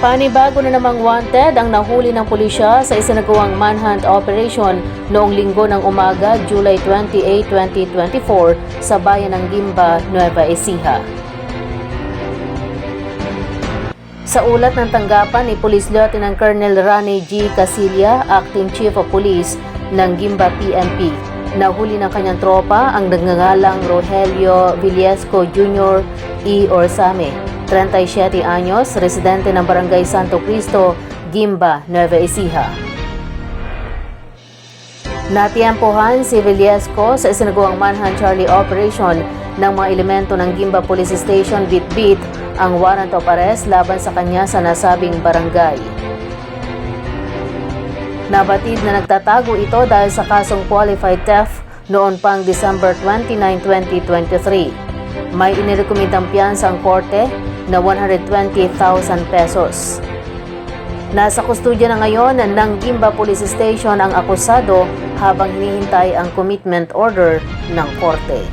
Panibago na namang wanted ang nahuli ng pulisya sa isinagawang manhunt operation noong linggo ng umaga, July 28, 2024 sa bayan ng Gimba, Nueva Ecija. Sa ulat ng tanggapan ni Police Lieutenant Colonel Rani G. Casilla, Acting Chief of Police ng Gimba PNP, nahuli ng kanyang tropa ang nagngangalang Rogelio Villesco Jr. E. Orsame, 37 anyos, residente ng Barangay Santo Cristo, Gimba, Nueva Ecija. Natiempohan si Villesco sa isinagawang manhunt Charlie operation ng mga elemento ng Gimba Police Station Bitbit ang warrant of arrest laban sa kanya sa nasabing barangay. Nabatid na nagtatago ito dahil sa kasong qualified theft noon pang December 29, 2023. May inirekomendang piyansa ang korte na 120,000 pesos. Nasa kustudya na ngayon ng Gimba Police Station ang akusado habang hinihintay ang commitment order ng korte.